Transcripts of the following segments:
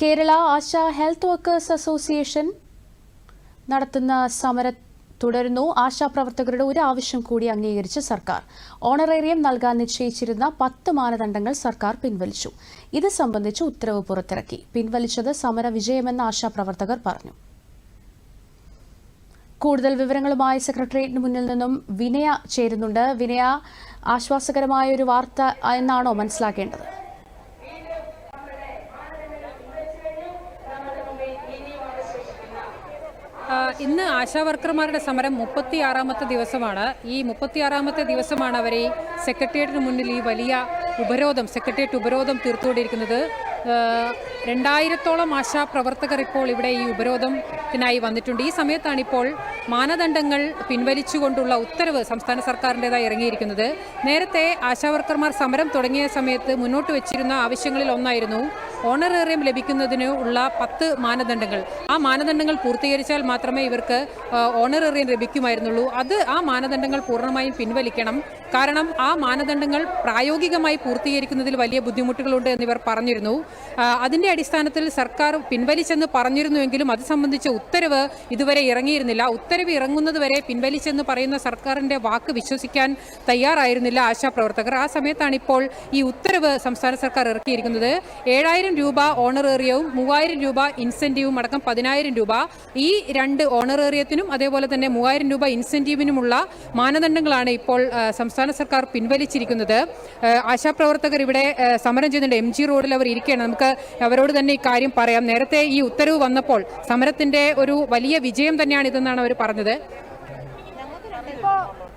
കേരള ആശ health workers association നടത്തുന്ന സമരം തുടരുന്നു. ആശാപ്രവർത്തകരുടെ ഒരു ആവശ്യം കൂടി അംഗീകരിച്ച് സർക്കാർ ഓണറേറിയം നൽകാൻ നിശ്ചയിച്ചിരുന്ന 10 മാനദണ്ഡങ്ങൾ സർക്കാർ പിൻവലിച്ചു. ഇത് സംബന്ധിച്ച് ഉത്തരവ് പുറത്തിറക്കി. പിൻവലിച്ചത് സമര വിജയമെന്ന് ആശാപ്രവർത്തകർ പറഞ്ഞു. കൂടുതൽ വിവരങ്ങളുമായി സെക്രട്ടേറിയറ്റിന് മുന്നിൽ നിന്നും വിനയ ചേരുന്നുണ്ട്. വിനയ, ആശ്വാസകരമായ ഒരു വാർത്ത എന്നാണോ മനസ്സിലാക്കേണ്ടത്? ഇന്ന് ആശാവർക്കർമാരുടെ സമരം 36ാമത്തെ ദിവസമാണ്. ഈ 36ാമത്തെ ദിവസമാണ് അവർ ഈ സെക്രട്ടേറിയറ്റിന് മുന്നിൽ ഈ വലിയ സെക്രട്ടേറിയറ്റ് ഉപരോധം തീർത്തുകൊണ്ടിരിക്കുന്നത്. 2000-ഓളം ആശാപ്രവർത്തകർ ഇപ്പോൾ ഇവിടെ ഈ ഉപരോധത്തിനായി വന്നിട്ടുണ്ട്. ഈ സമയത്താണ് ഇപ്പോൾ മാനദണ്ഡങ്ങൾ പിൻവലിച്ചുകൊണ്ടുള്ള ഉത്തരവ് സംസ്ഥാന സർക്കാരിൻ്റെതായി ഇറങ്ങിയിരിക്കുന്നത്. നേരത്തെ ആശാവർക്കർമാർ സമരം തുടങ്ങിയ സമയത്ത് മുന്നോട്ട് വെച്ചിരുന്ന ആവശ്യങ്ങളിൽ ഒന്നായിരുന്നു ഓണറേറിയം ലഭിക്കുന്നതിന് ഉള്ള 10 മാനദണ്ഡങ്ങൾ. ആ മാനദണ്ഡങ്ങൾ പൂർത്തീകരിച്ചാൽ മാത്രമേ ഇവർക്ക് ഓണറേറിയം ലഭിക്കുമായിരുന്നുള്ളൂ. ആ മാനദണ്ഡങ്ങൾ പൂർണ്ണമായും പിൻവലിക്കണം. കാരണം ആ മാനദണ്ഡങ്ങൾ പ്രായോഗികമായി പൂർത്തീകരിക്കുന്നതിൽ വലിയ ബുദ്ധിമുട്ടുകളുണ്ട് എന്നിവർ പറഞ്ഞിരുന്നു. അതിൻ്റെ അടിസ്ഥാനത്തിൽ സർക്കാർ പിൻവലിച്ചെന്ന് പറഞ്ഞിരുന്നുവെങ്കിലും അത് സംബന്ധിച്ച ഉത്തരവ് ഇതുവരെ ഇറങ്ങിയിരുന്നില്ല. ഉത്തരവ് ഇറങ്ങുന്നത് വരെ പിൻവലിച്ചെന്ന് പറയുന്ന സർക്കാരിൻ്റെ വാക്ക് വിശ്വസിക്കാൻ തയ്യാറായിരുന്നില്ല ആശാപ്രവർത്തകർ. ആ സമയത്താണ് ഇപ്പോൾ ഈ ഉത്തരവ് സംസ്ഥാന സർക്കാർ ഇറക്കിയിരിക്കുന്നത്. 7000 രൂപ ഓണറേറിയവും 3000 രൂപ ഇൻസെൻറ്റീവും അടക്കം 10000 രൂപ. ഈ 2 ഓണറേറിയത്തിനും അതേപോലെ തന്നെ 3000 രൂപ ഇൻസെൻറ്റീവിനുമുള്ള മാനദണ്ഡങ്ങളാണ് ഇപ്പോൾ സംസ്ഥാന സർക്കാർ പിൻവലിച്ചിരിക്കുന്നത്. ആശാപ്രവർത്തകർ ഇവിടെ സമരം ചെയ്യുന്നുണ്ട്. MG റോഡിൽ അവർ ഇരിക്കുകയാണ്. നമുക്ക് അവരോട് തന്നെ ഈ കാര്യം പറയാം. നേരത്തെ ഈ ഉത്തരവ് വന്നപ്പോൾ സമരത്തിന്റെ ഒരു വലിയ വിജയം തന്നെയാണ് ഇതെന്നാണ് അവർ പറഞ്ഞത്.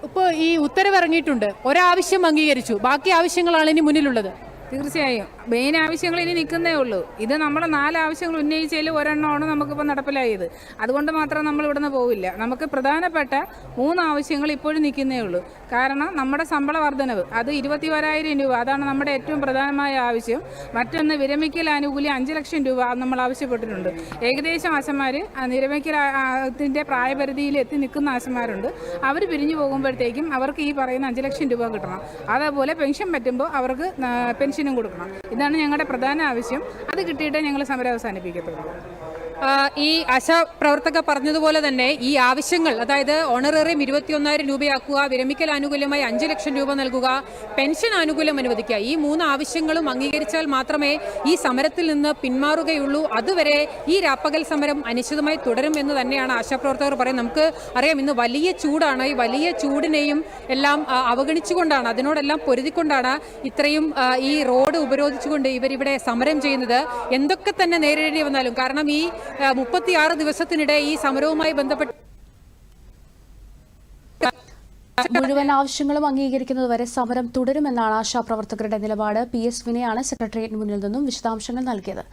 ഇപ്പോൾ ഈ ഉത്തരവ് ഇറങ്ങിയിട്ടുണ്ട്. ഒരാവശ്യം അംഗീകരിച്ചു, ബാക്കി ആവശ്യങ്ങളാണ് ഇനി മുന്നിലുള്ളത്. തീർച്ചയായും മെയിൻ ആവശ്യങ്ങൾ ഇനി നിൽക്കുന്നേ ഉള്ളൂ. ഇത് നമ്മൾ 4 ആവശ്യങ്ങൾ ഉന്നയിച്ചതിൽ ഒരെണ്ണമാണ് നമുക്കിപ്പോൾ നടപ്പിലായത്. അതുകൊണ്ട് മാത്രം നമ്മൾ ഇവിടുന്ന് പോവില്ല. നമുക്ക് പ്രധാനപ്പെട്ട 3 ആവശ്യങ്ങൾ ഇപ്പോഴും നിൽക്കുന്നേ ഉള്ളൂ. കാരണം നമ്മുടെ ശമ്പള വർധനവ് അത് 21,000 രൂപ, അതാണ് നമ്മുടെ ഏറ്റവും പ്രധാനമായ ആവശ്യം. മറ്റൊന്ന് വിരമിക്കൽ ആനുകൂല്യം 5 ലക്ഷം രൂപ നമ്മൾ ആവശ്യപ്പെട്ടിട്ടുണ്ട്. ഏകദേശം ആശമാർ നിരമിക്കലിൻ്റെ പ്രായപരിധിയിൽ എത്തി നിൽക്കുന്ന ആശമാരുണ്ട്. അവർ പിരിഞ്ഞു പോകുമ്പോഴത്തേക്കും അവർക്ക് ഈ പറയുന്ന 5 ലക്ഷം രൂപ കിട്ടണം. അതേപോലെ പെൻഷൻ പറ്റുമ്പോൾ അവർക്ക് പെൻഷനും കൊടുക്കണം. ഇതാണ് ഞങ്ങളുടെ പ്രധാന ആവശ്യം. അത് കിട്ടിയിട്ടേ ഞങ്ങൾ സമരം അവസാനിപ്പിക്കത്തുള്ളൂ. ഈ ആശാപ്രവർത്തക പറഞ്ഞതുപോലെ തന്നെ ഈ ആവശ്യങ്ങൾ, അതായത് ഓണറേറിയം 21,000 രൂപയാക്കുക, വിരമിക്കൽ ആനുകൂല്യമായി 5 ലക്ഷം രൂപ നൽകുക, പെൻഷൻ ആനുകൂല്യം അനുവദിക്കുക, ഈ 3 ആവശ്യങ്ങളും അംഗീകരിച്ചാൽ മാത്രമേ ഈ സമരത്തിൽ നിന്ന് പിന്മാറുകയുള്ളൂ. അതുവരെ ഈ രാപ്പകൽ സമരം അനിശ്ചിതമായി തുടരും എന്ന് തന്നെയാണ് ആശാപ്രവർത്തകർ പറയുന്നത്. നമുക്ക് അറിയാം, ഇന്ന് വലിയ ചൂടാണ്. ഈ വലിയ ചൂടിനെയും എല്ലാം അവഗണിച്ചുകൊണ്ടാണ്, അതിനോടെല്ലാം പൊരുതിക്കൊണ്ടാണ് ഇത്രയും ഈ റോഡ് ഉപരോധിച്ചുകൊണ്ട് ഇവരിവിടെ സമരം ചെയ്യുന്നത്. എന്തൊക്കെ തന്നെ നേരിടേണ്ടി വന്നാലും, കാരണം ഈ 36 ദിവസത്തിനിടെ ഈ സമരവുമായി ബന്ധപ്പെട്ട് മുഴുവൻ ആവശ്യങ്ങളും അംഗീകരിക്കുന്നതുവരെ സമരം തുടരുമെന്നാണ് ആശാപ്രവർത്തകരുടെ നിലപാട്. PS വിനയാണ് സെക്രട്ടേറിയറ്റിന് മുന്നിൽ നിന്നും വിശദാംശങ്ങൾ നൽകിയത്.